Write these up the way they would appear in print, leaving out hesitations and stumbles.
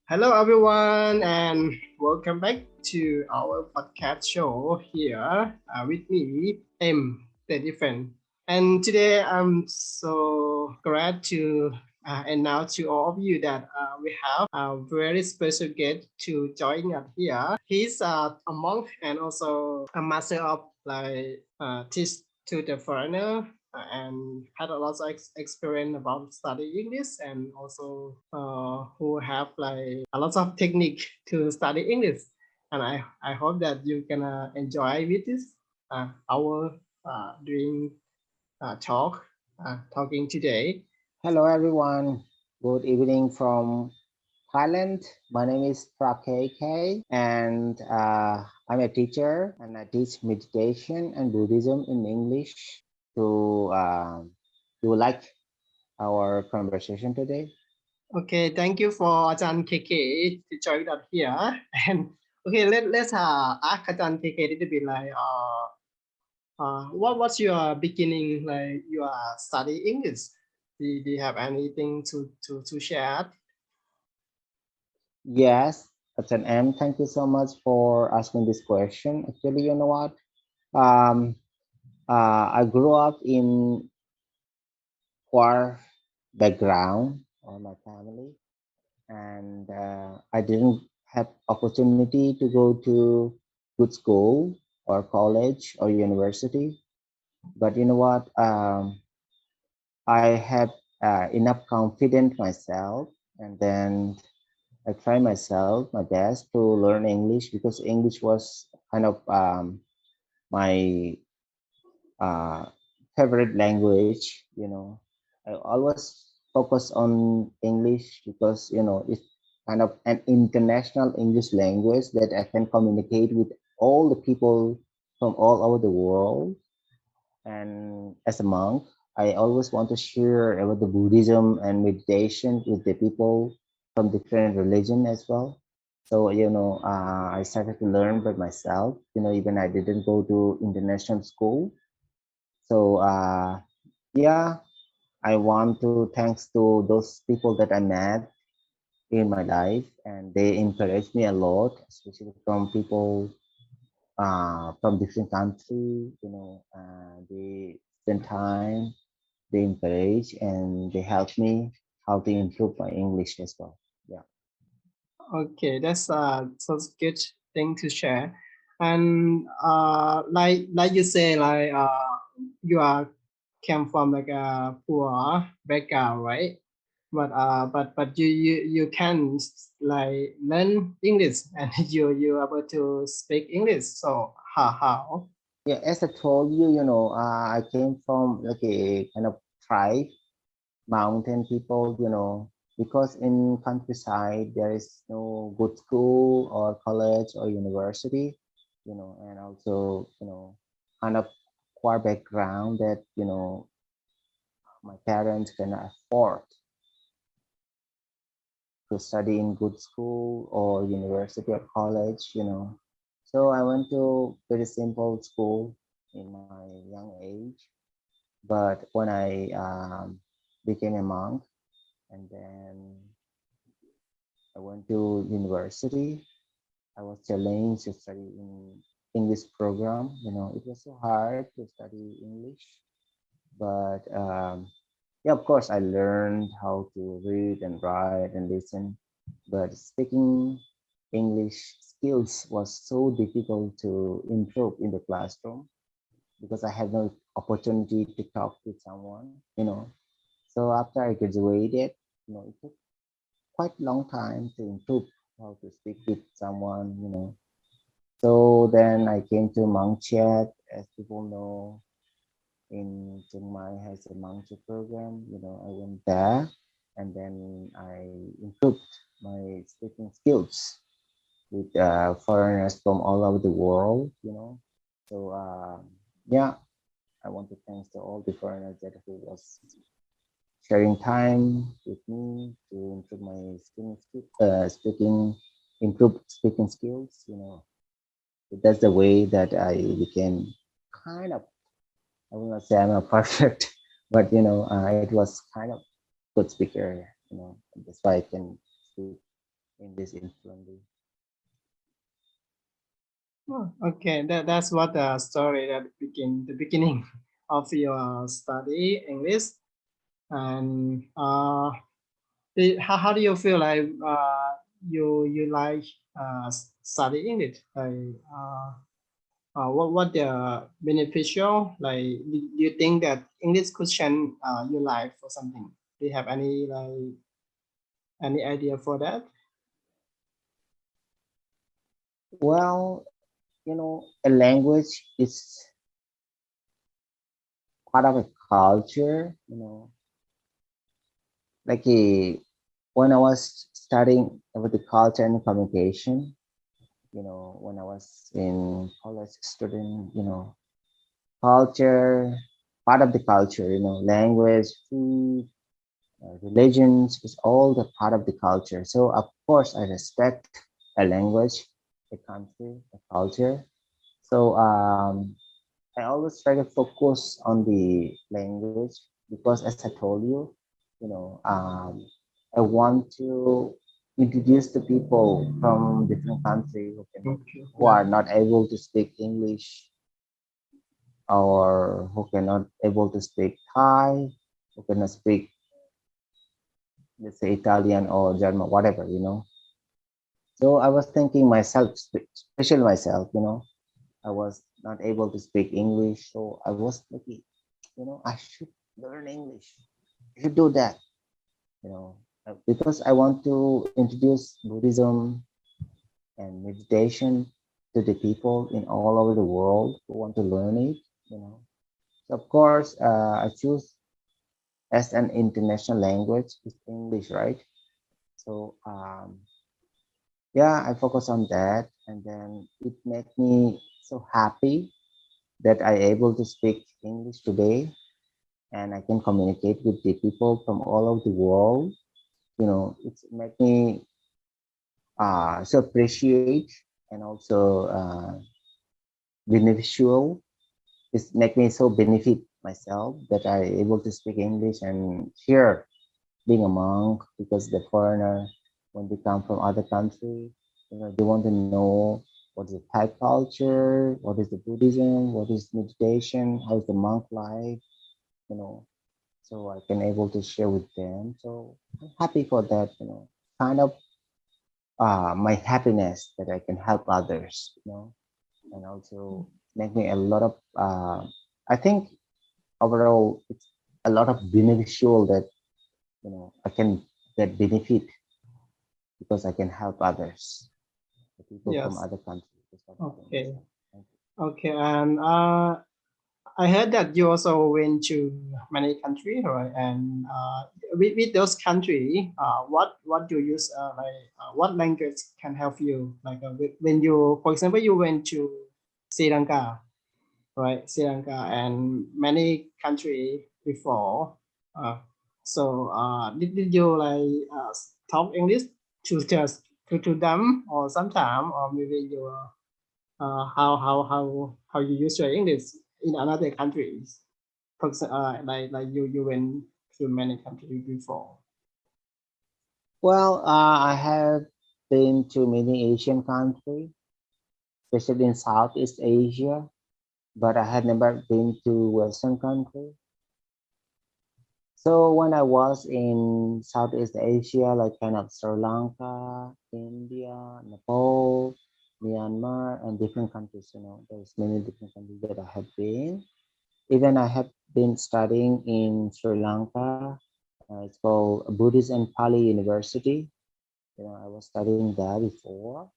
Hello, everyone, and welcome back to our podcast show here with me, the different. And today, I'm so glad to announce to all of you that we have a very special guest to join us here. He's a monk and also a master of teach to the foreigner and had a lot of experience about studying English and also who have a lot of technique to study English. And I hope that you can enjoy with this our doing talking today. Hello everyone. Good evening from Thailand. My name is Phra and I'm a teacher and I teach meditation and Buddhism in English. To you like our conversation today? Okay, thank you for Ajarn KK to join us here. And okay, let's ask Ajarn KK a little bit what was your beginning like you are studying English? Do you have anything to share? Yes, Ajahn M. Thank you so much for asking this question. Actually, you know what? Um, I grew up in poor background or my family, and I didn't have opportunity to go to good school or college or university. But you know what? I had enough confidence myself, and then I tried my best to learn English because English was kind of my uh, favorite language. I always focus on English because it's kind of an international English language that I can communicate with all the people from all over the world. And as a monk, I always want to share about the Buddhism and meditation with the people from different religion as well. So I started to learn by myself. Even I didn't go to international school. So yeah, I want to thanks to those people that I met in my life, and they encouraged me a lot, especially from people from different country. They spend time, they encourage, and they help me how to improve my English as well. Yeah. Okay, that's such good thing to share. And like you say, you are came from like a poor background, right? But you can like learn English and you able to speak English. So how? Yeah, as I told you, I came from like a kind of tribe, mountain people, because in countryside there is no good school or college or university, and also, kind of poor background that, my parents cannot afford to study in good school or university or college. So I went to very simple school in my young age. But when I became a monk, and then I went to university, I was challenged to study in English program. It was so hard to study English, but yeah, of course, I learned how to read and write and listen. But speaking English skills was so difficult to improve in the classroom because I had no opportunity to talk with someone. So after I graduated, it took quite long time to improve how to speak with someone. So then I came to Mangchat, as people know, in Chiang Mai has a Mangchat program. I went there, and then I improved my speaking skills with foreigners from all over the world. So yeah, I want to thank to all the foreigners that who was sharing time with me to improve my improve speaking skills. That's the way that I became kind of, I will not say I'm a perfect, but it was kind of good speaker. That's why I can speak in this influently. Oh, okay, that's what the story that the beginning of your study English, and how do you feel like you like study English? Like what the beneficial, like do you think that English could change your life or something? Do you have any idea for that? Well, a language is part of a culture, like when I was studying about the culture and communication, when I was in college student, culture, part of the culture, language, food, religions is all the part of the culture. So of course I respect a language, a country, a culture. So I always try to focus on the language because, as I told you, I want to introduce the people from different countries who are not able to speak English or who cannot able to speak Thai, who cannot speak, let's say, Italian or German, whatever, So I was thinking myself, especially myself, I was not able to speak English, so I was thinking, I should learn English. I should do that, because I want to introduce Buddhism and meditation to the people in all over the world who want to learn it, So of course, I choose as an international language is English, right? So yeah, I focus on that, and then it made me so happy that I able to speak English today, and I can communicate with the people from all over the world. It's made me so appreciate and also beneficial. It's make me so benefit myself that I able to speak English and here being a monk, because the foreigner, when they come from other country, they want to know what is the Thai culture, what is the Buddhism, what is meditation, how is the monk life, so I can able to share with them. So I'm happy for that, kind of my happiness that I can help others, and also make me a lot of I think overall it's a lot of beneficial that I can get benefit because I can help others, the people from Yes. other countries. Okay. Okay, and I heard that you also went to many countries, right? And with those countries, what you use, what language can help you? Like when you, for example, you went to Sri Lanka, right? Sri Lanka and many countries before. So did you talk English to just to them, or sometime, or maybe you how you use your English in another countries? Like you went to many countries before. Well, I have been to many Asian countries, especially in Southeast Asia, but I had never been to Western countries. So when I was in Southeast Asia, like kind of Sri Lanka, India, Nepal, Myanmar, and different countries, there's many different countries that I have been. Even I have been studying in Sri Lanka. It's called Buddhist and Pali University. I was studying there before.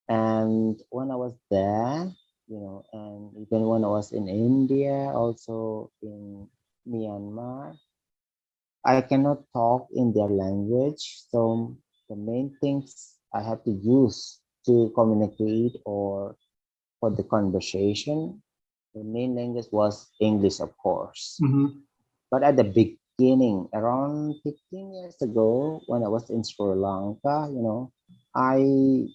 And when I was there, and even when I was in India, also in Myanmar, I cannot talk in their language. So the main things I have to use to communicate or for the conversation, the main language was English, of course. But at the beginning, around 15 years ago, when I was in Sri Lanka, I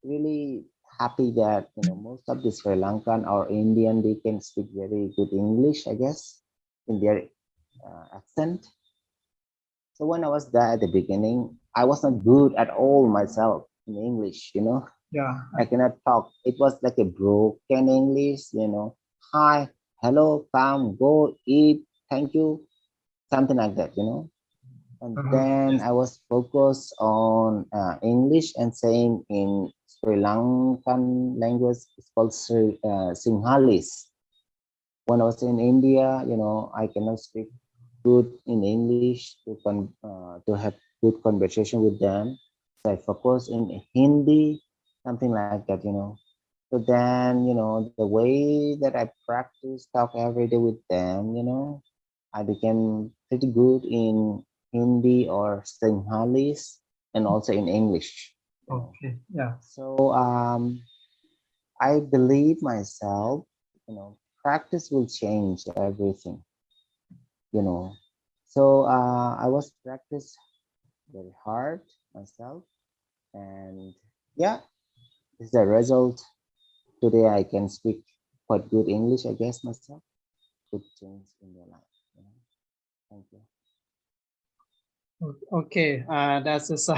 really happy that most of the Sri Lankan or Indian, they can speak very good English, I guess, in their accent. So when I was there at the beginning, I was not good at all myself in English, Yeah. I cannot talk. It was like a broken English, Hi, hello, come, go, eat, thank you, something like that, And then I was focused on English and saying in Sri Lankan language, it's called Sinhalese. When I was in India, I cannot speak good in English to have good conversation with them. So I focus in Hindi, something like that, So then, the way that I practice talk every day with them, I became pretty good in Hindi or Sinhalese and also in English. Okay. Yeah. So I believe myself, practice will change everything, So I was practice very hard myself, and yeah, this is the result. Today I can speak quite good English, I guess myself. Good change in your life. Thank you. Okay, that's just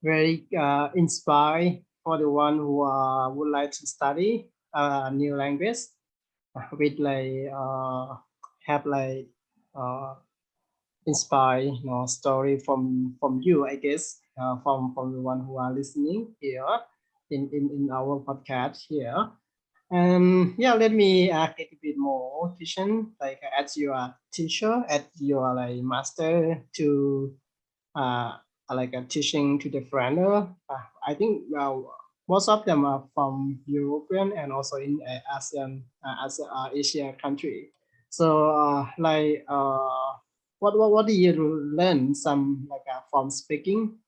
very inspiring for the one who would like to study new language with like have like inspire story from you, I guess, from the one who are listening here in our podcast here. And yeah, let me get a bit more question, like as you are teacher, as you are like master to like teaching to the foreigner. I think most of them are from European and also in ASEAN, Asia country. So what do you learn some like from speaking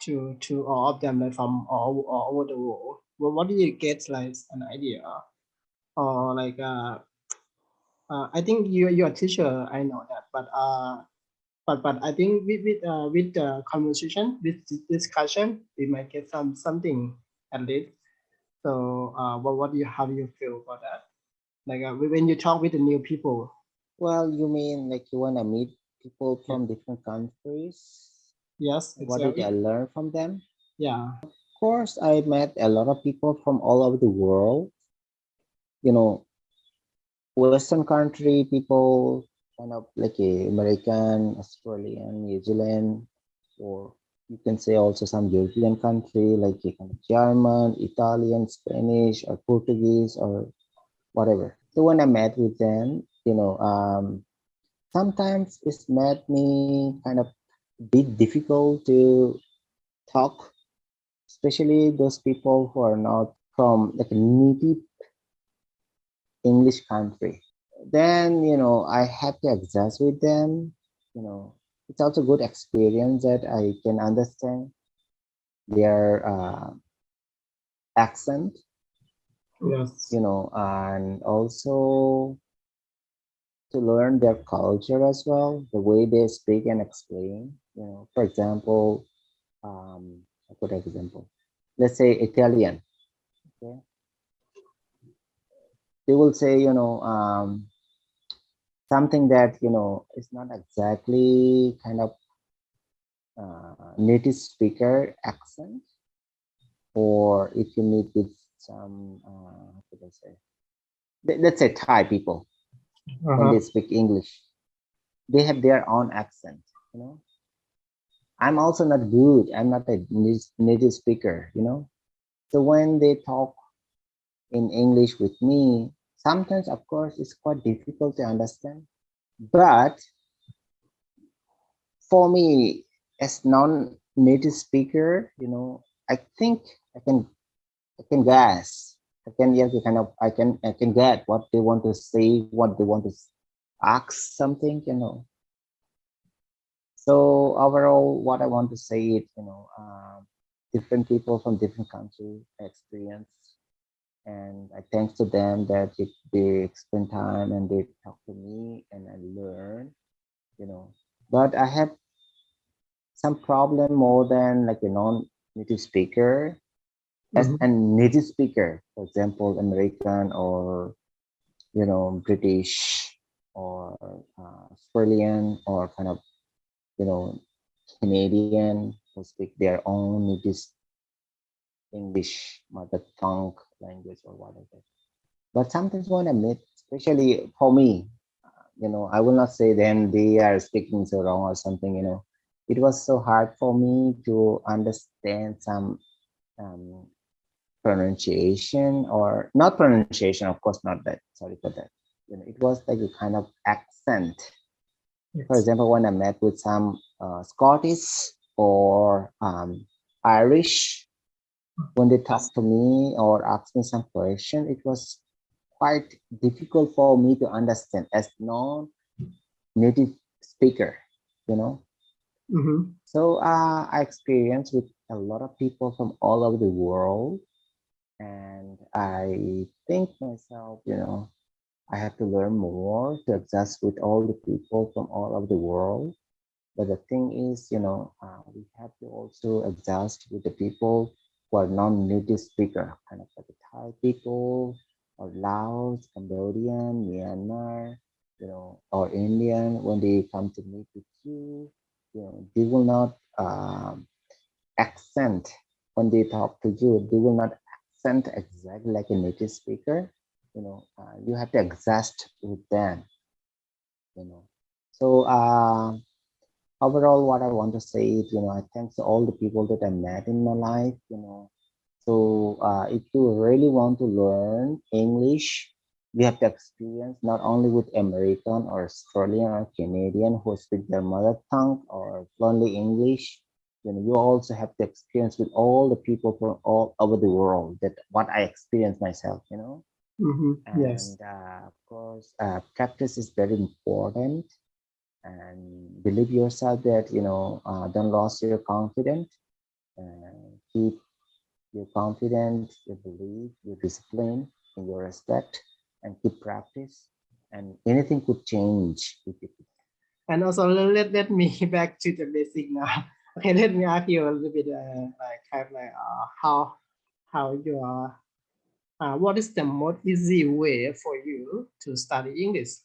to all of them like from all over the world? Well, what do you get like an idea or like I think you're a teacher, I know that, but I think with the conversation, with discussion, we might get something at least. So what do you how do you feel about that? Like when you talk with the new people. Well, you mean like you want to meet people from different countries? Yes, What did I learn from them? Yeah. Of course, I met a lot of people from all over the world. Western country people, kind of like American, Australian, New Zealand, or you can say also some European country like kind of German, Italian, Spanish, or Portuguese, or whatever. So when I met with them, sometimes it's made me kind of bit difficult to talk, especially those people who are not from like a native English country. Then, I have to adjust with them. It's also good experience that I can understand their accent. Yes. And also to learn their culture as well, the way they speak and explain. For example, a good example. Let's say Italian. Okay, they will say, something that is not exactly kind of native speaker accent, or if you meet with some how could I say, let's say Thai people, when they speak English, they have their own accent. I'm also not good. I'm not a native speaker. So when they talk in English with me, sometimes, of course, it's quite difficult to understand. But for me, as non-native speaker, I think I can guess. I can I can get what they want to say, what they want to ask something, So overall, what I want to say is, different people from different countries experience, and I thanks to them that they spend time and they talk to me and I learn, But I have some problem more than like a non-native speaker. As a native speaker, for example, American or British or Australian or kind of Canadian, who speak their own native English mother tongue language or whatever. But sometimes when I meet, especially for me, I will not say then they are speaking so wrong or something, it was so hard for me to understand some pronunciation or not pronunciation, of course, not that, sorry for that. It was like a kind of accent. Yes. For example, when I met with some Scottish or Irish, when they talk to me or ask me some question, it was quite difficult for me to understand as non-native speaker, Mm-hmm. So I experienced with a lot of people from all over the world, and I think myself, I have to learn more to adjust with all the people from all over the world. But the thing is, we have to also adjust with the people who are non-native speaker, kind of like the Thai people, or Laos, Cambodian, Myanmar, or Indian. When they come to meet with you, they will not accent when they talk to you. They will not accent exactly like a native speaker. You have to adjust with them. So overall, what I want to say is, I thanks to all the people that I met in my life. So if you really want to learn English, you have to experience not only with American or Australian or Canadian who speak their mother tongue or fluently English. You also have to experience with all the people from all over the world. That what I experienced myself. Mm-hmm. And Yes. of course, practice is very important. And believe yourself that don't lose your confidence. Keep your confidence, your belief, your discipline, and your respect, and keep practice. And anything could change if you keep. And also let me back to the basic now. Okay, let me ask you a little bit how your what is the most easy way for you to study English?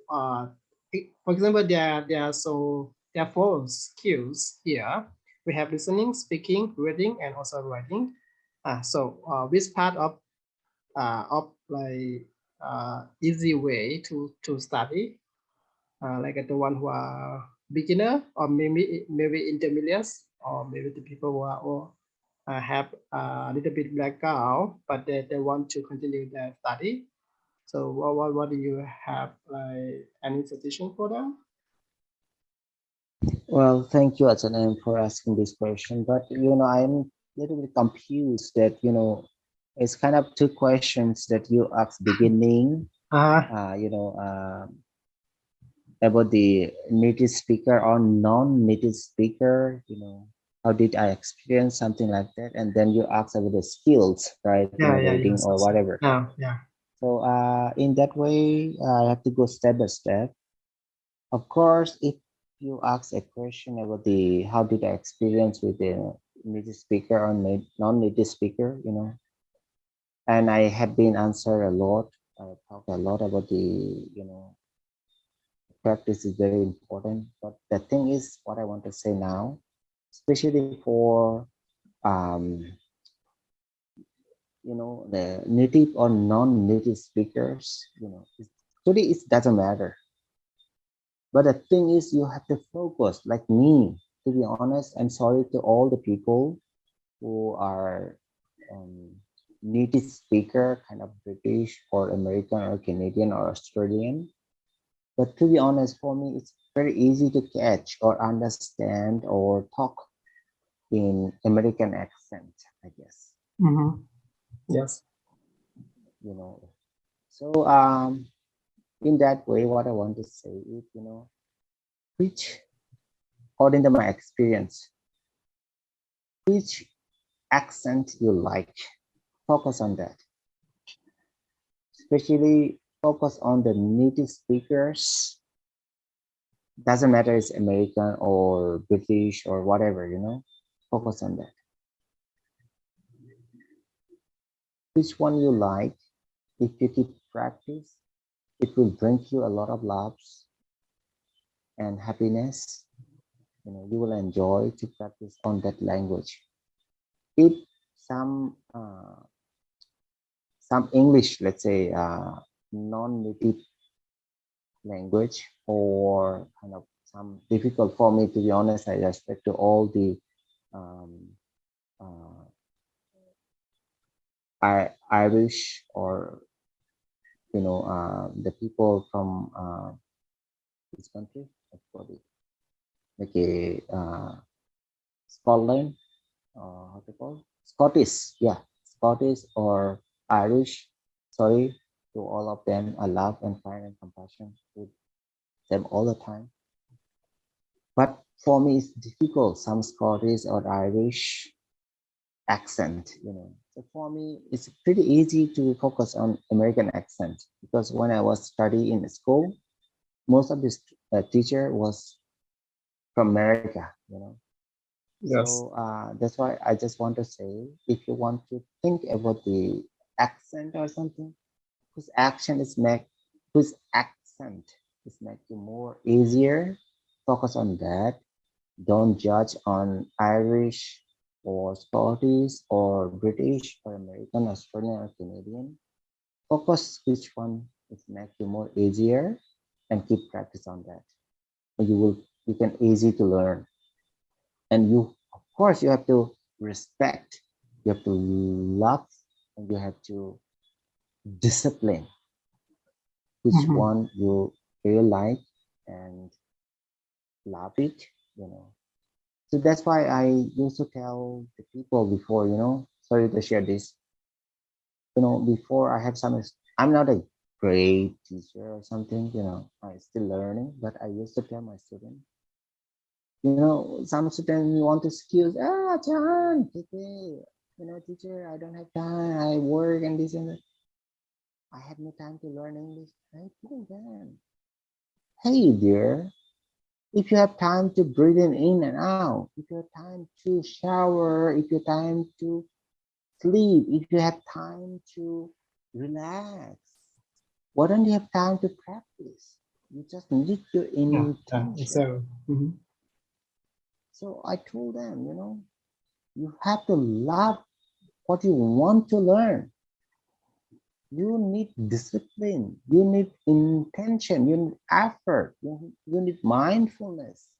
For example, there are four skills here. We have listening, speaking, reading, and also writing. Which part of easy way to study? Like the one who are beginner or maybe intermediates or maybe the people who are have a little bit background but they want to continue their study. So what do you have like any suggestion for them? Well, thank you, Ajarn, for asking this question. But I'm a little bit confused that it's kind of two questions that you asked beginning. About the native speaker or non-native speaker, how did I experience something like that? And then you ask about the skills, right? Reading or whatever. Yeah. So in that way, I have to go step by step. Of course, if you ask a question about the how did I experience with the native speaker or non-native speaker, and I have been answered a lot. I talk a lot about the practice is very important. But the thing is, what I want to say now, especially for the native or non-native speakers, actually it doesn't matter. But the thing is, you have to focus. Like me, to be honest, I'm sorry to all the people who are native speaker, kind of British or American or Canadian or Australian. But to be honest, for me, it's very easy to catch or understand or talk in American accent, I guess. Mm-hmm. Yes. So in that way, what I want to say is, which, according to my experience, which accent you like, focus on that. Especially focus on the native speakers. Doesn't matter it's American or British or whatever, focus on that. Which one you like, if you keep practice, it will bring you a lot of loves and happiness. you will enjoy to practice on that language. If some English, let's say, non-native language, or kind of some difficult for me, to be honest, I respect to all the Irish, or the people from this country, like Scotland, how to call Scottish, yeah, Scottish or Irish. Sorry to all of them. I love and kind and compassion with them all the time. But for me, it's difficult. Some Scottish or Irish accent, So for me, it's pretty easy to focus on American accent, because when I was studying in school, most of this teacher was from America, Yes. So that's why I just want to say, if you want to think about the accent or something, whose accent is make you more easier, focus on that. Don't judge on Irish or Scottish or British or American, Australian or Canadian. Focus which one is make you more easier, and keep practice on that. You can easy to learn. And of course, you have to respect, you have to love, and you have to discipline which one you really like and love it, So that's why I used to tell the people before, sorry to share this, before I have I'm not a great teacher or something, I'm still learning, but I used to tell my students, some students want to excuse, Ajarn, teacher, I don't have time, I work and this and that. I had no time to learn English. I told them, hey dear, if you have time to breathe in and out, if you have time to shower, if you have time to sleep, if you have time to relax, why don't you have time to practice? You just need your intention. So I told them, you have to love what you want to learn. You need discipline, you need intention, you need effort, you need mindfulness.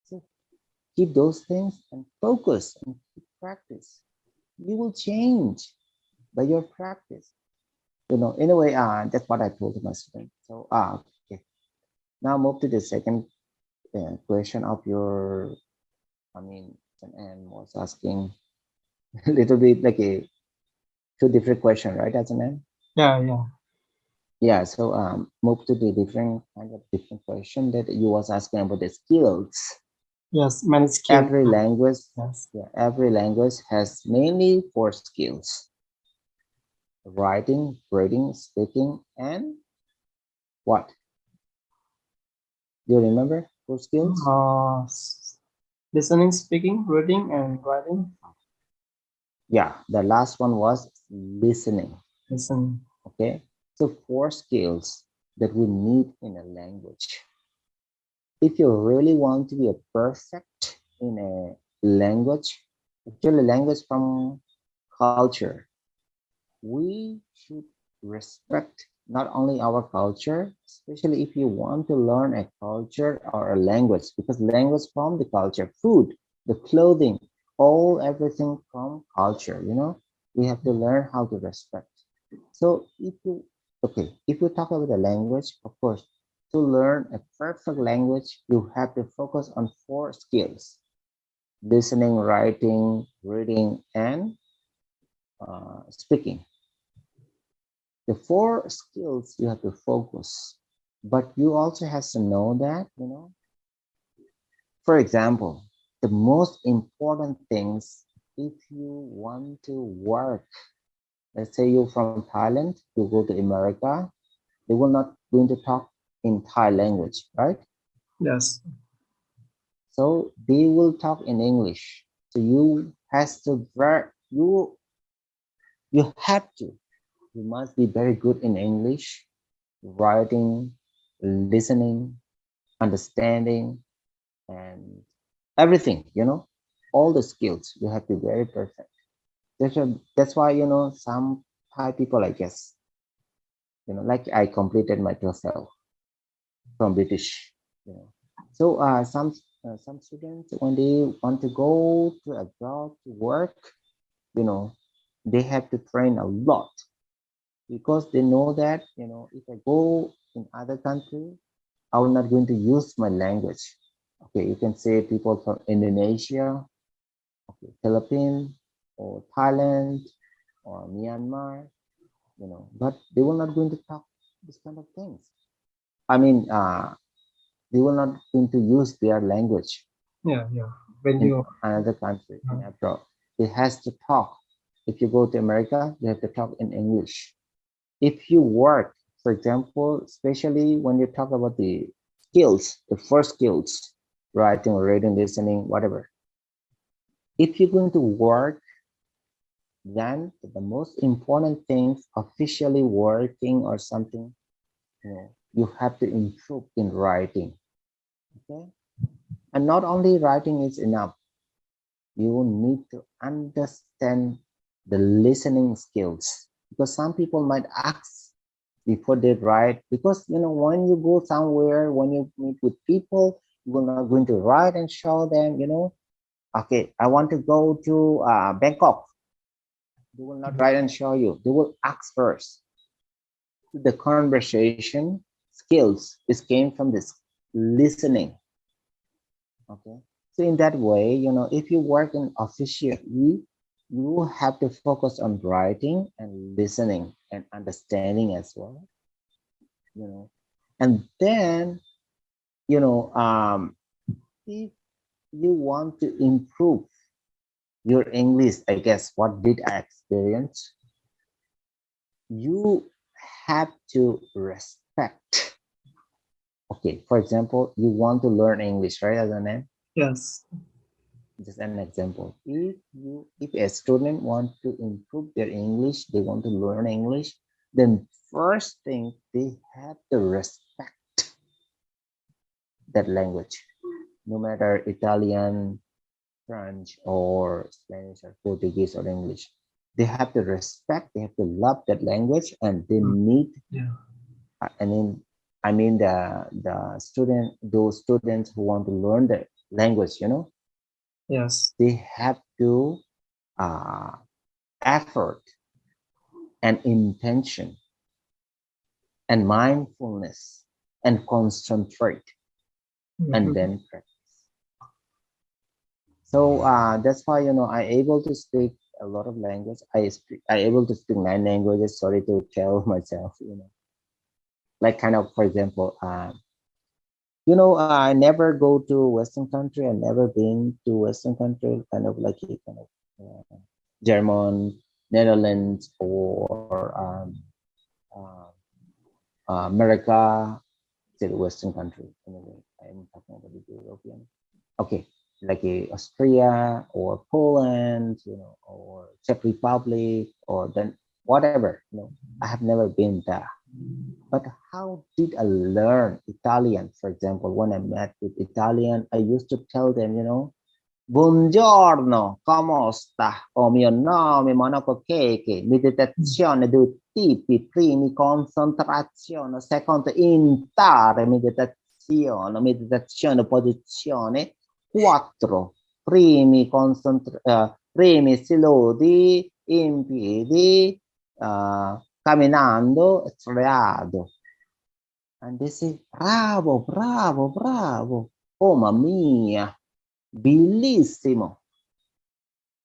So keep those things and focus and keep practice. You will change by your practice. Anyway, that's what I told my students. So, okay. Now move to the second question of your, and was asking a little bit like two different questions, right, Ajarn? Yeah, so move to the different question that you was asking about the skills. Yes, many skills. Every language, every language has mainly 4 skills: writing, reading, speaking, and what? Do you remember 4 skills? Listening, speaking, reading, and writing. Yeah, the last one was listening. Listening. Okay, so 4 skills that we need in a language. If you really want to be a perfect in a language, actually language from culture, we should respect not only our culture, especially if you want to learn a culture or a language, because language from the culture, food, the clothing, everything from culture, we have to learn how to respect. So if you talk about the language, of course, to learn a perfect language, you have to focus on 4 skills: listening, writing, reading, and speaking. The 4 skills you have to focus, but you also have to know that, for example, the most important things, if you want to work, let's say you're from Thailand, you go to America, they will not going to talk in Thai language, right? Yes. So they will talk in English. So you must be very good in English, writing, listening, understanding, and everything, all the skills, you have to be very perfect. That's why, some Thai people, I guess, like I completed my TOEFL from British, So some students, when they want to go to abroad to work, they have to train a lot because they know that, if I go in other country, I'm not going to use my language. Okay, you can say people from Indonesia, okay, Philippines, or Thailand, or Myanmar, but they will not going to talk this kind of things. I mean, they will not going to use their language. Yeah. When in you another country, in abroad, it has to talk. If you go to America, you have to talk in English. If you work, for example, especially when you talk about the skills, the first skills, writing, reading, listening, whatever. If you're going to work, then the most important things, officially working or something, you have to improve in writing. Okay, and not only writing is enough. You need to understand the listening skills, because some people might ask before they write, because when you go somewhere, when you meet with people, you're not going to write and show them, okay, I want to go to Bangkok. They will not write and show you. They will ask first. The conversation skills is came from this listening. Okay, so in that way, if you work in officially, you have to focus on writing and listening and understanding as well. And then, if you want to improve your English, I guess, what did I experience? You have to respect. Okay, for example, you want to learn English, right, Ajarn? yes. Just an example. If a student wants to improve their English, they want to learn English, then first thing, they have to respect that language, no matter Italian, French, or Spanish, or Portuguese, or English. They have to respect, they have to love that language, and they need, I mean those students who want to learn the language, Yes. they have to effort and intention and mindfulness and concentrate and then practice. So that's why I able to speak a lot of language. I able to speak 9 languages. Sorry to tell myself, like kind of, for example, I never go to Western country. I never been to Western country, kind of like German, Netherlands, or America, still Western country. Anyway, I'm talking about the European. Okay, like Austria or Poland, or Czech Republic, or then whatever. I have never been there. But how did I learn Italian? For example, when I met with Italian, I used to tell them, buongiorno, come sta? O mio nome, Monaco Keke, meditazione, 2 tipi, primi, concentrazione, secondo, intare, meditazione, posizione, 4, primi, primi, silodi, in piedi, camminando, sdraiato. And they say, bravo, bravo, bravo. Oh, mamma mia. Bellissimo.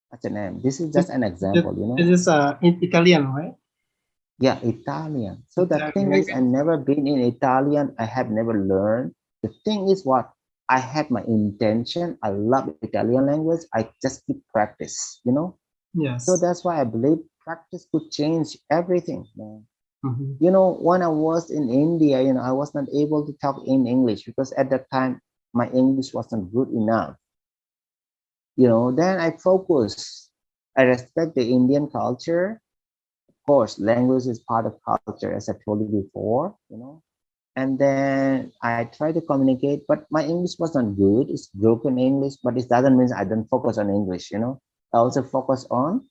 That's a name. This is just an example, This is Italian, right? Yeah, Italian. So the Italian thing is, I never been in Italian. I have never learned. The thing is what? I had my intention. I love Italian language. I just keep practice, Yes. So that's why I believe practice could change everything, man. When I was in India, I was not able to talk in English because at that time my English wasn't good enough. Then I focus. I respect the Indian culture. Of course, language is part of culture, as I told you before, and then I try to communicate, but my English was not good. It's broken English, but it doesn't mean I don't focus on English, you know. I also focus on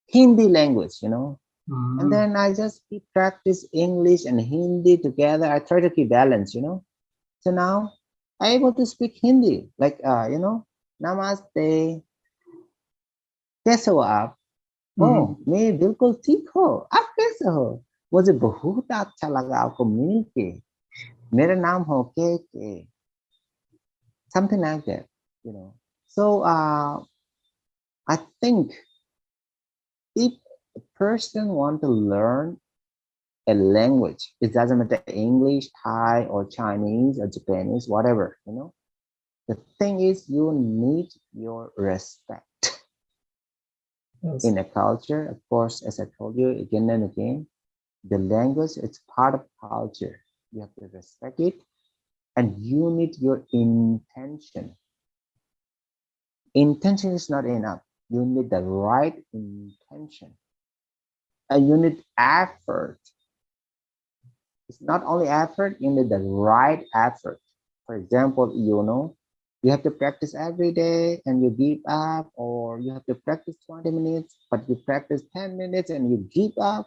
Hindi language, you know. And then I just keep practice English and Hindi together. I try to keep balance, you know. So now I'm able to speak Hindi, like, you know, Namaste, कैसे हो आप? मैं बिल्कुल ठीक हो, आप कैसे हो? मुझे बहुत अच्छा लगा आपको मिल के, मेरा नाम हो के, something like that, you know. So I think if a person want to learn a language, it doesn't matter English, Thai, or Chinese, or Japanese, whatever, you know. The thing is, you need your respect. Yes. In a culture, of course, as I told you again and again, the language is part of culture. You have to respect it, and you need your intention. Intention is not enough. You need the right intention, and you need effort. It's not only effort, you need the right effort. For example, you know, you have to practice every day and you give up, or you have to practice 20 minutes, but you practice 10 minutes and you give up.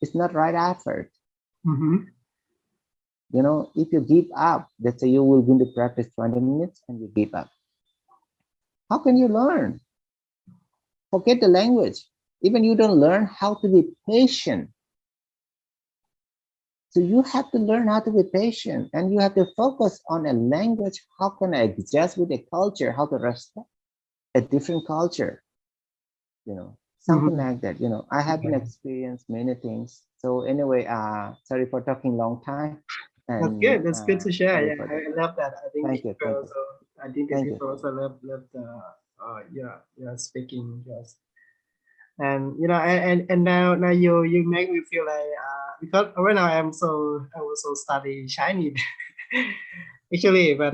It's not right effort. You know, if you give up, let's say you will going to practice 20 minutes and you give up. How can you learn? Forget the language. Even you don't learn how to be patient. So you have to learn how to be patient, and you have to focus on a language. How can I adjust with a culture? How to respect a different culture? You know, something like that. You know, I have been experienced many things. So anyway, sorry for talking long time. And, that's good. That's good to share. Yeah, I love that. I think thank you. I think people also love the your speaking. Yes. And you know, and now you make me feel like because right now I also study Chinese actually, but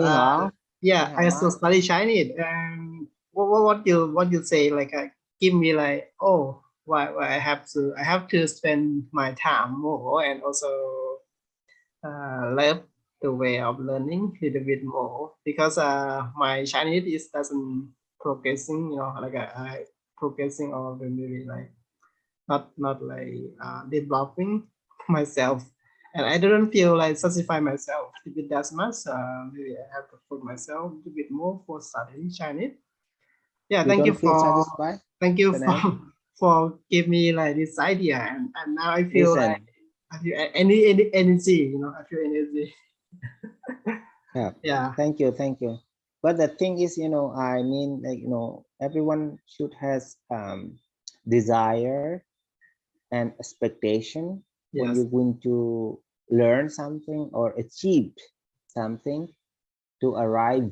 yeah, I also study Chinese. And what you say, like give me like, oh, why I have to spend my time more, and also love the way of learning a little bit more, because my Chinese is doesn't progressing, you know, like I progressing, or maybe like not like developing myself, and I didn't feel like satisfy myself with that much. Maybe I have to put myself a bit more for studying Chinese. Yeah, thank you for give me like this idea, and now I feel like I feel any energy, you know, I feel energy. Yeah. Thank you. But the thing is, you know, I mean, like, you know, everyone should has desire and expectation when you're going to learn something or achieve something to arrive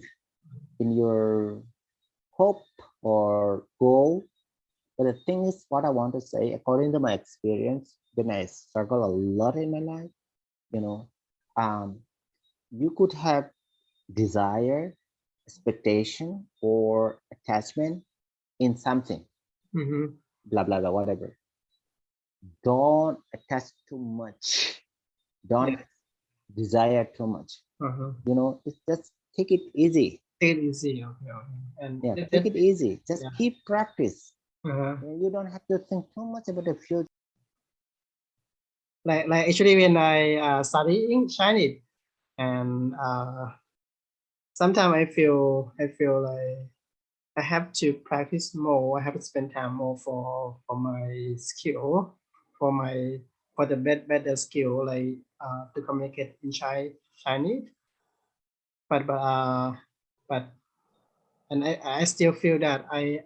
in your hope or goal. But the thing is, what I want to say, according to my experience, when I struggle a lot in my life, you know, you could have desire, expectation, or attachment in something, blah blah blah, whatever. Don't attach too much. Don't desire too much. You know, just take it easy. Take it easy, and take it easy. Just keep practice. You don't have to think too much about the future. Like actually, when I study in Chinese, and sometimes I feel like I have to practice more. I have to spend time more for my skill, for the better skill, like to communicate in Chinese. But and I still feel that I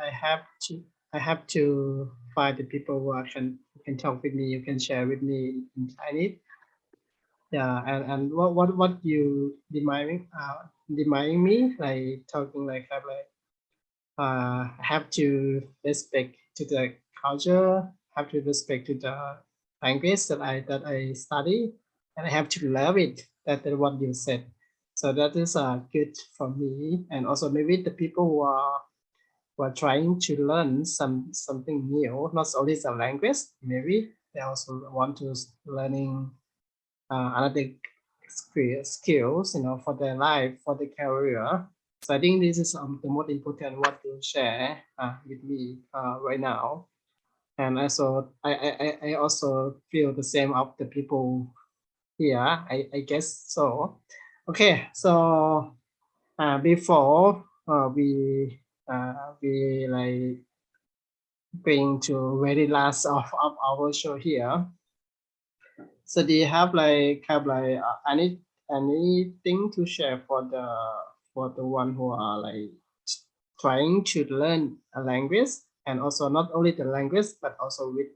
have to find the people who can talk with me, who can share with me in Chinese. Yeah, and what you demanding me, like talking like that, like have to respect to the culture, have to respect to the language that I study, and I have to love it. That is what you said. So that is good for me, and also maybe the people who are trying to learn something new, not only the language, maybe they also want to learning another skills, for their life, for their career. So I think this is the most important what to share with me right now. And also, I also feel the same of the people here. I guess so. Okay, so before we like going to very last of our show here. So do you have anything to share for the one who are like trying to learn a language, and also not only the language but also with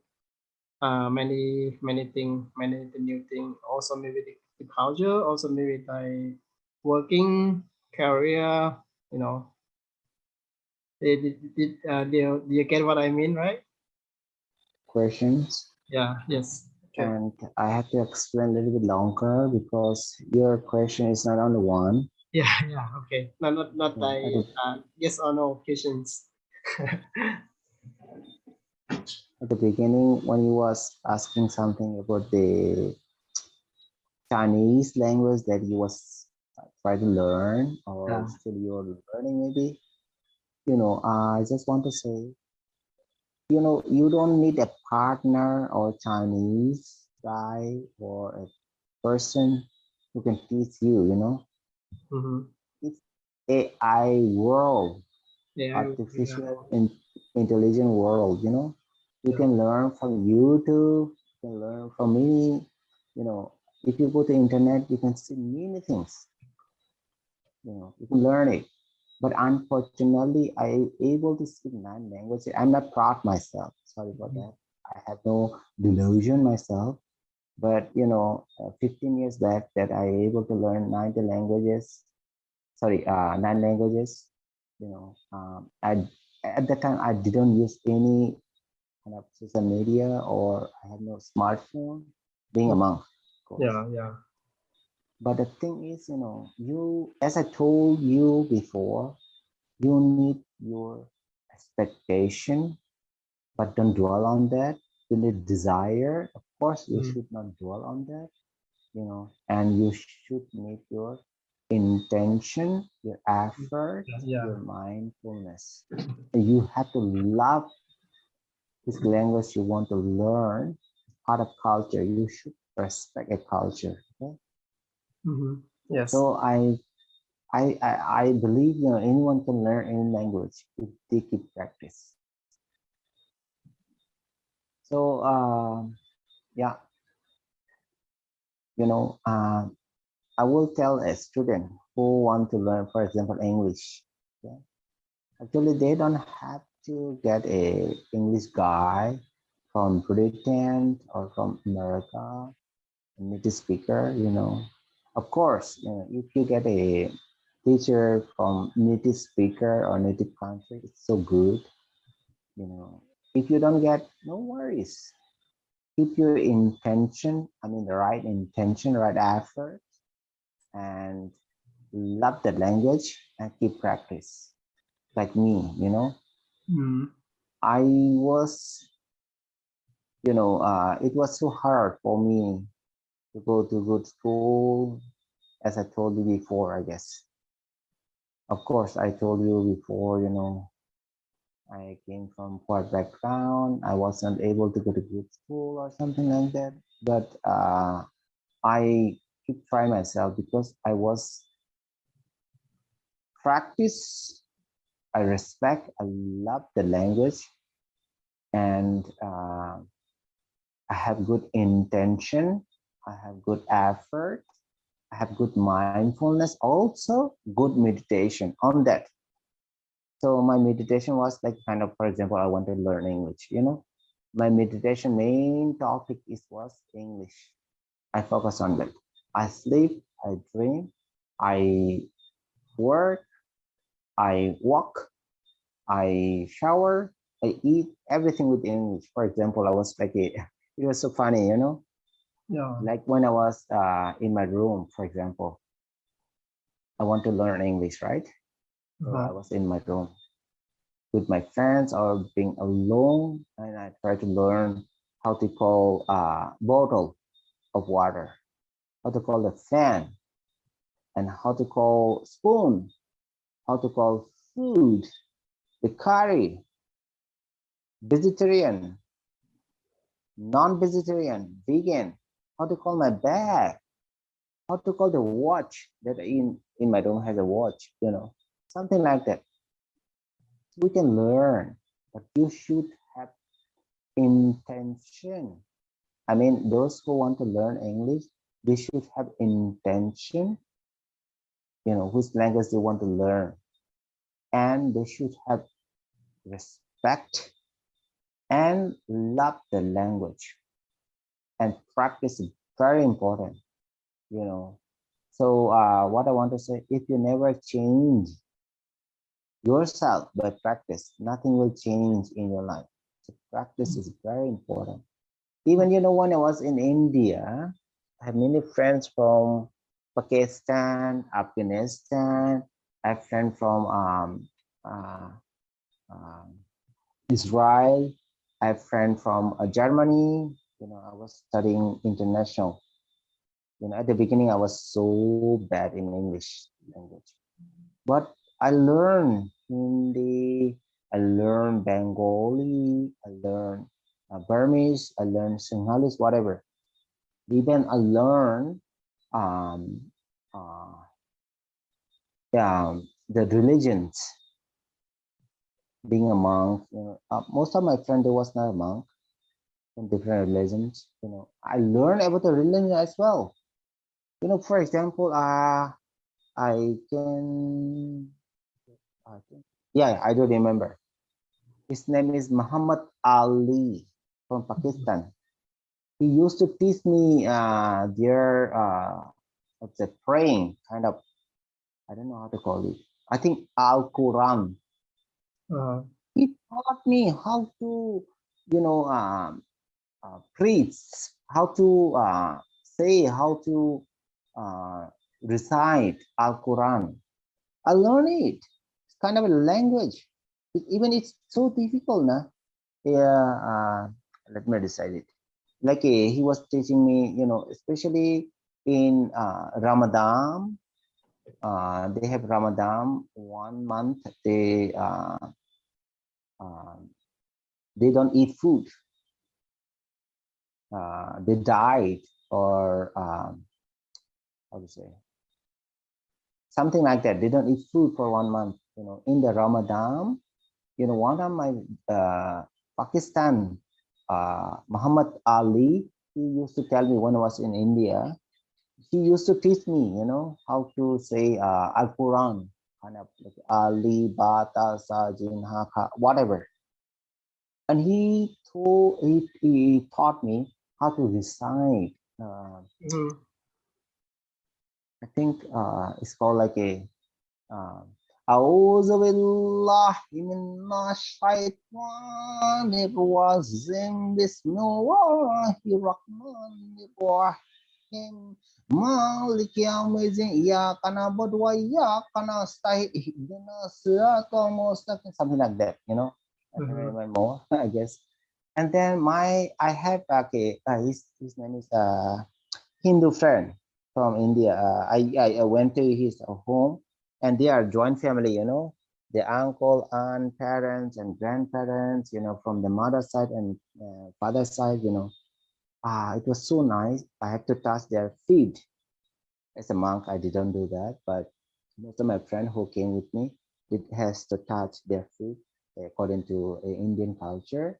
many things, many the new thing, also maybe the culture, also maybe like working career, do you get what I mean, right? Questions. Yeah, yes. Okay. And I have to explain a little bit longer because your question is not only one. Yeah, okay. Not like yes or no questions. At the beginning, when you was asking something about the Chinese language that you was trying to learn, or still you're learning, maybe, I just want to say, you don't need a partner or Chinese guy or a person who can teach you, It's AI world, artificial intelligent world, you can learn from YouTube, you can learn from me, if you go to the internet, you can see many things, you can learn it. But unfortunately, I am able to speak 9 languages. I'm not proud myself. Sorry about that. I have no delusion myself. But 15 years back, that I able to learn 9 languages. At that time I didn't use any kind of social media, or I had no smartphone. Being a monk, of course. Yeah. But the thing is, as I told you before, you need your expectation, but don't dwell on that. You need desire. Of course, you should not dwell on that, and you should need your intention, your effort, your mindfulness. You have to love this language you want to learn, part of culture. You should respect a culture. Okay? Yes. So I believe anyone can learn any language if they keep practice. So yeah, I will tell a student who want to learn, for example, English. Okay? Actually, they don't have to get a English guy from Britain or from America, a native speaker. Of course, if you get a teacher from native speaker or native country, it's so good. If you don't get, no worries. Keep your intention, the right intention, right effort, and love the language and keep practice. Like me, I was, it was so hard for me to go to good school, as I told you before, I guess. Of course, I told you before, I came from poor background. I wasn't able to go to good school or something like that. But I keep trying myself because I was practice. I respect. I love the language, and I have good intention. I have good effort. I have good mindfulness. Also, good meditation on that. So my meditation was like kind of, for example, I want to learn English, my meditation main topic was English. I focus on that. I sleep, I drink, I work, I walk, I shower, I eat, everything with English. For example, I was like, it was so funny, Yeah. Like when I was in my room, for example, I want to learn English, right? So I was in my room with my friends or being alone, and I try to learn how to call a bottle of water. how to call the fan, and how to call spoon, how to call food, the curry, vegetarian, non-vegetarian, vegan, how to call my bag, how to call the watch that in my room has a watch, something like that. We can learn, but you should have intention. I mean, those who want to learn English, they should have intention, which language they want to learn. And they should have respect and love the language. And practice is very important, So what I want to say, if you never change yourself by practice, nothing will change in your life. So practice is very important. Even, when I was in India, I have many friends from Pakistan, Afghanistan. I have friends from Israel. I have friends from Germany. I was studying international. At the beginning, I was so bad in English language. But I learned Hindi, I learned Bengali, I learned Burmese, I learned Sinhalese, whatever. Even I learned the religions. Being a monk, most of my friends, they was not a monk from different religions. I learned about the religion as well. For example, I do remember. His name is Muhammad Ali from Pakistan. He used to teach me praying kind of, I don't know how to call it. I think Al-Quran. He taught me how to, preach, how to say, how to recite Al-Quran. I learned it. It's kind of a language. Even it's so difficult, nah? Yeah, let me decide it. Like he was teaching me, especially in Ramadan. They have Ramadan 1 month. They don't eat food. They died or how to say, something like that. They don't eat food for 1 month. In the Ramadan, one of my Pakistan, Muhammad Ali, he used to tell me when I was in India. He used to teach me, how to say Al-Quran, kind of like Ali, Bata, Sajin, Haka, whatever. And he taught me how to recite. I think it's called like a A'udzu billahi minasy syaithanir rajim. Bismillahirrahmanirrahim. Maliki yaumiddin. Iyyaka na'budu wa iyyaka nasta'in. Ihdinas siratal mustaqim. Something like that, I don't remember more, I guess. And then I have his name is Hindu friend from India. I went to his home, and they are joint family, the uncle, aunt, parents, and grandparents, from the mother side and father side, it was so nice. I had to touch their feet. As a monk, I didn't do that, but most of my friends who came with me, it has to touch their feet according to Indian culture.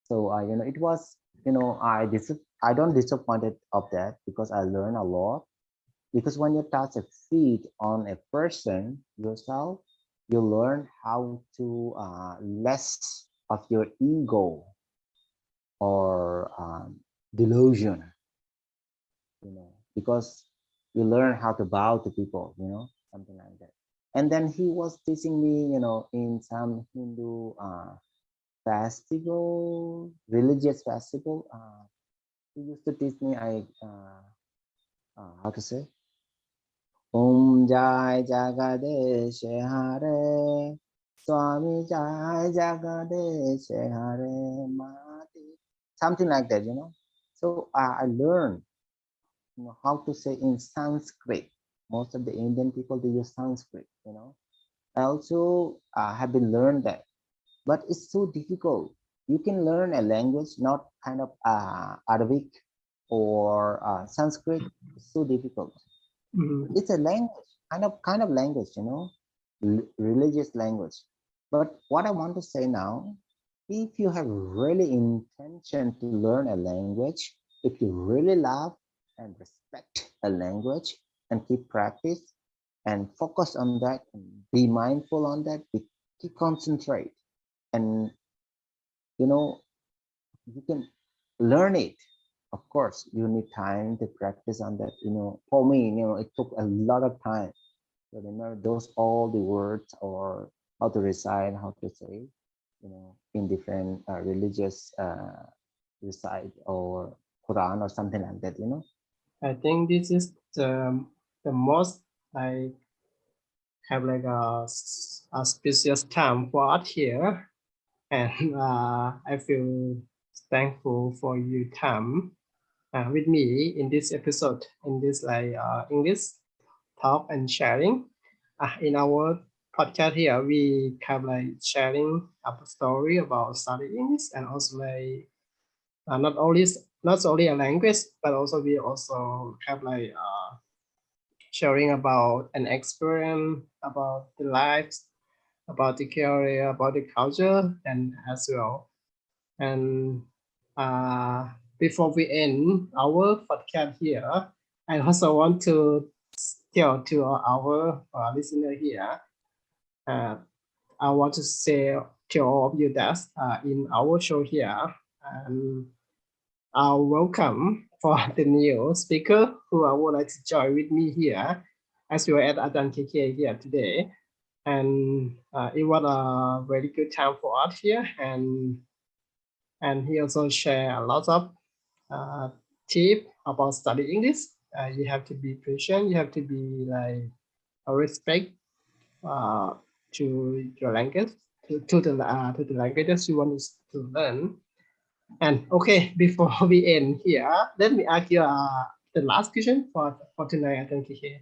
So it was, I don't disappointed of that because I learned a lot. Because when you touch a feet on a person yourself, you learn how to less of your ego or delusion, because you learn how to bow to people, something like that. And then he was teaching me, in some Hindu festival, religious festival. He used to teach me, how to say, Om Jai Jagadish Hare, Swami Jai Jagadish Hare Mati, something like that, So I learned how to say in Sanskrit. Most of the Indian people, they use Sanskrit, I also have been learned that, but it's so difficult. You can learn a language, not kind of Arabic or Sanskrit. It's so difficult. It's a language, kind of language, religious language. But what I want to say now, if you have really intention to learn a language, if you really love and respect a language and keep practice and focus on that and be mindful on that, keep concentrate, and you can learn it. Of course, you need time to practice on that. For me, it took a lot of time to remember all the words or how to recite, how to say, in different religious recite or Quran or something like that. I think this is the most I have like a auspicious time for us here, and I feel thankful for you time with me in this episode, in this like English talk and sharing. In our podcast here, we have like sharing a story about studying English, and also like not only a language, but also we also have like sharing about an experience, about the lives, about the career, about the culture, and as well. And before we end our podcast here, I also want to tell to our listener here, I want to say to all of you that in our show here, welcome for the new speaker who I would like to join with me here, as well as Ajarn KK here today. And it was a very good time for us here, and he also shared a lot of tip about studying English. You have to be patient. You have to be like a respect to your language, to the languages you want to learn. And okay, before we end here, let me ask you the last question for tonight. I think here.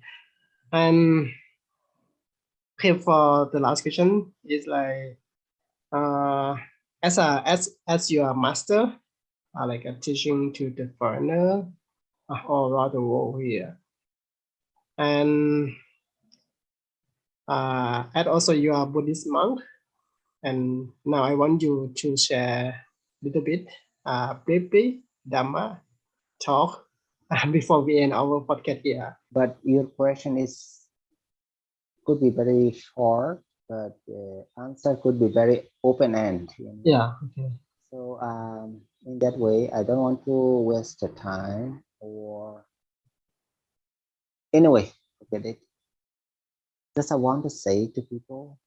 And okay, for the last question is like as you are master, like a teaching to the foreigner all around the world here, and also you are Buddhist monk, and now I want you to share a little bit briefly Dhamma talk before we end our podcast here. But your question could be very short, but the answer could be very open-end. Yeah. Okay. So in that way, I don't want to waste the time or anyway, forget it. Just I want to say to people,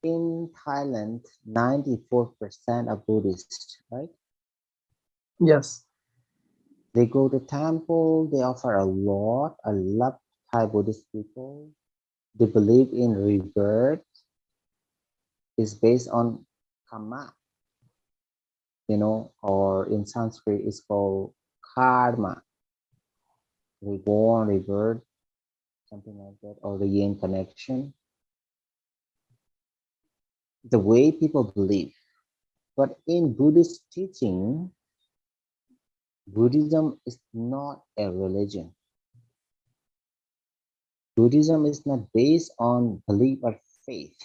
in Thailand, 94% are Buddhist, right? Yes. They go to temple, they offer a lot. I love Thai Buddhist people. They believe in rebirth. It's based on karma, or in Sanskrit it's called karma. Reborn, rebirth, something like that, or reincarnation. The way people believe. But in Buddhist teaching, Buddhism is not a religion. Buddhism is not based on belief or faith,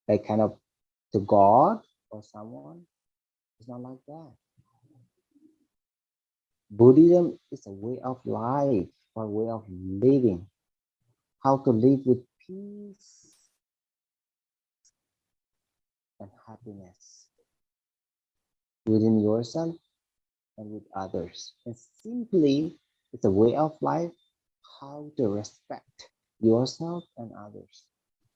like kind of to God or someone. It's not like that. Buddhism is a way of life or way of living. How to live with peace and happiness within yourself and with others. And simply, it's a way of life, how to respect yourself and others,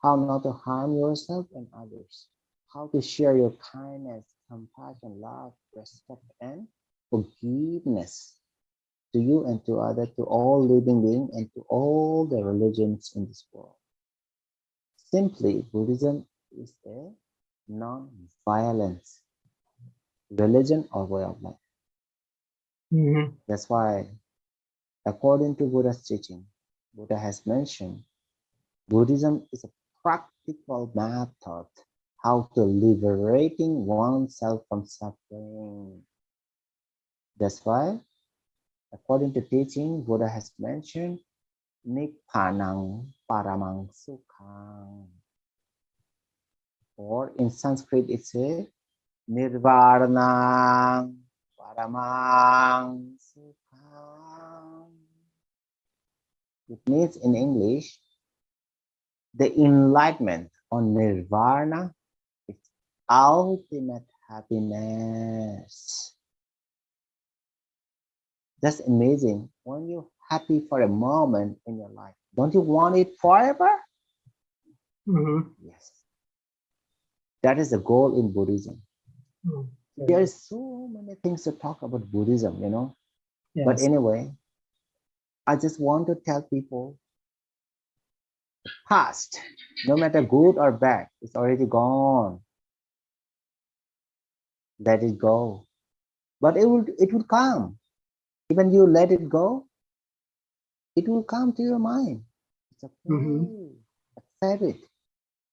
how not to harm yourself and others, how to share your kindness, compassion, love, respect, and forgiveness to you and to others, to all living beings and to all the religions in this world. Simply, Buddhism is a non-violence religion or way of life. Mhm. That's why, according to Buddha's teaching, Buddha has mentioned Buddhism is a practical method how to liberating oneself from suffering. That's why, according to teaching, Buddha has mentioned Nippanang Paramang Sukhang. Or in Sanskrit it says Nirvarnang Paramang Sukhang. It means in English, the enlightenment or nirvana is ultimate happiness. That's amazing. When you're happy for a moment in your life, don't you want it forever? Mhm. Yes. That is the goal in Buddhism. Mm. There is so many things to talk about Buddhism, you know. But Yes. anyway, I just want to tell people, past, no matter good or bad, it's already gone. Let it go. But it will come. Even you let it go, it will come to your mind. It's okay. Mhm. Accept it.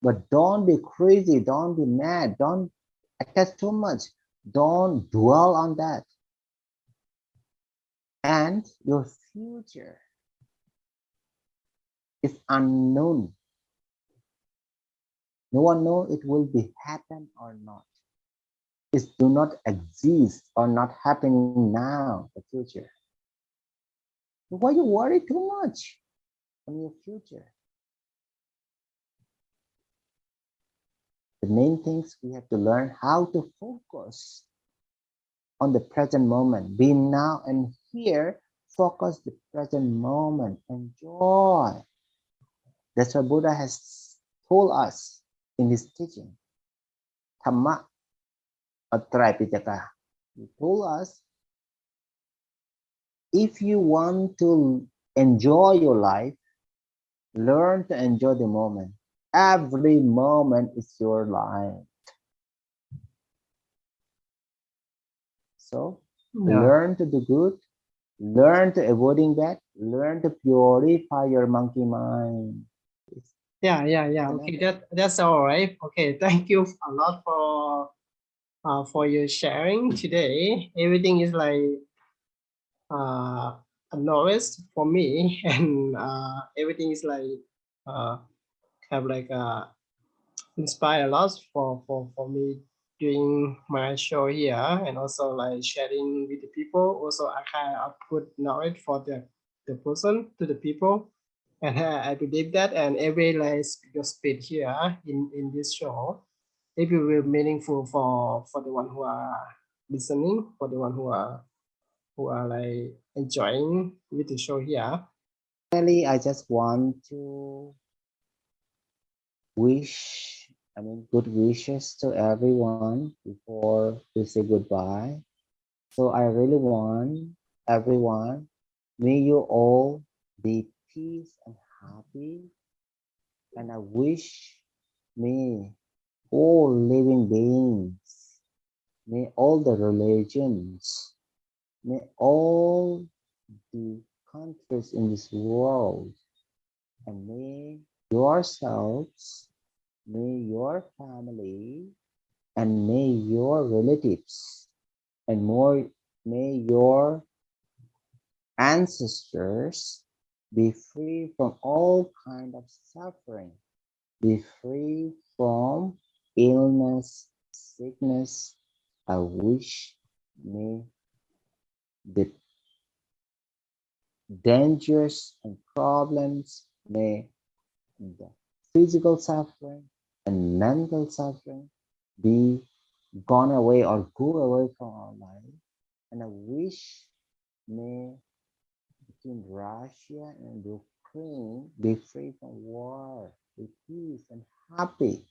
But don't be crazy, don't be mad, don't attach too much, don't dwell on that. And your future is unknown. No one knows it will be happen or not. It do not exist or not happening now, the future. Why you worry too much on your future? The main things we have to learn how to focus on the present moment. Be now and here, focus the present moment, enjoy. That's what Buddha has told us in his teaching. Thamma Atrayapitaka. He told us, if you want to enjoy your life, learn to enjoy the moment. Every moment is your life. So Yeah. learn to do good, learn to avoiding bad, learn to purify your monkey mind. Yeah. Okay, that's all right. Okay, thank you a lot for your sharing today. Everything is like a novice for me, and everything is like have like inspire a lot for me doing my show here, and also like sharing with the people. Also, I kind of put knowledge for the person to the people, and I believe that, and every like your speech here in this show, it will be meaningful for the one who are listening, for the one who are like enjoying with the show here. Finally, I just want to wish, good wishes to everyone before we say goodbye. So I really want everyone, may you all be peace and happy. And I wish may all living beings, may all the religions, may all the countries in this world, and may yourselves, may your family, and may your relatives, and more, may your ancestors be free from all kind of suffering, be free from illness, sickness. I wish may the dangers and problems, may the physical suffering and mental suffering be gone away or go away from our life. And I wish may between Russia and Ukraine be free from war, be peace and happy.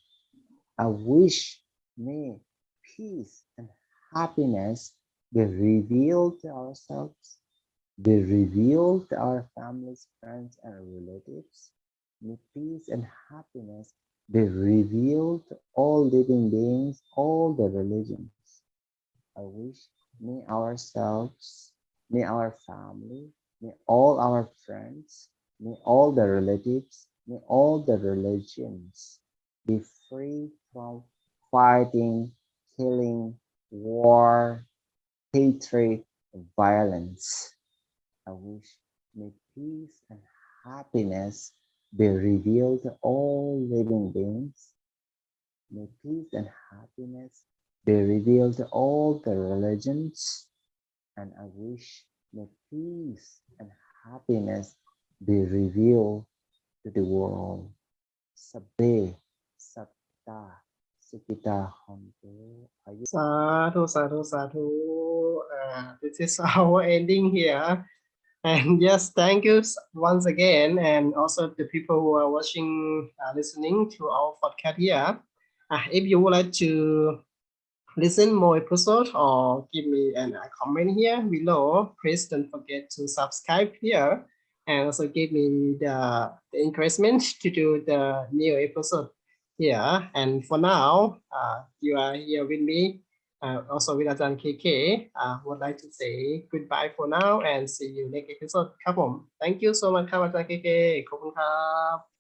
I wish may peace and happiness be revealed to ourselves, be revealed to our families, friends, and relatives. May peace and happiness be revealed to all living beings, all the religions. I wish may ourselves may our family, may all our friends, may all the relatives, may all the religions be free from fighting, killing, war, hatred, violence. I wish may peace and happiness be revealed to all living beings. May peace and happiness be revealed to all the religions. And I wish may peace and happiness be revealed to the world. Sabbe Satta Sukita Hontu. Sadhu, sadhu, sadhu. This is our ending here. And yes, thank you once again, and also the people who are watching, listening to our podcast here. If you would like to listen more episode or give me a comment here below, please don't forget to subscribe here and also give me the encouragement to do the new episode here. And for now, you are here with me, also with Ajarn KK. Would like to say goodbye for now and see you next episode ครับผม Thank you so much ครับอาจารย์ KK ขอบคุณครับ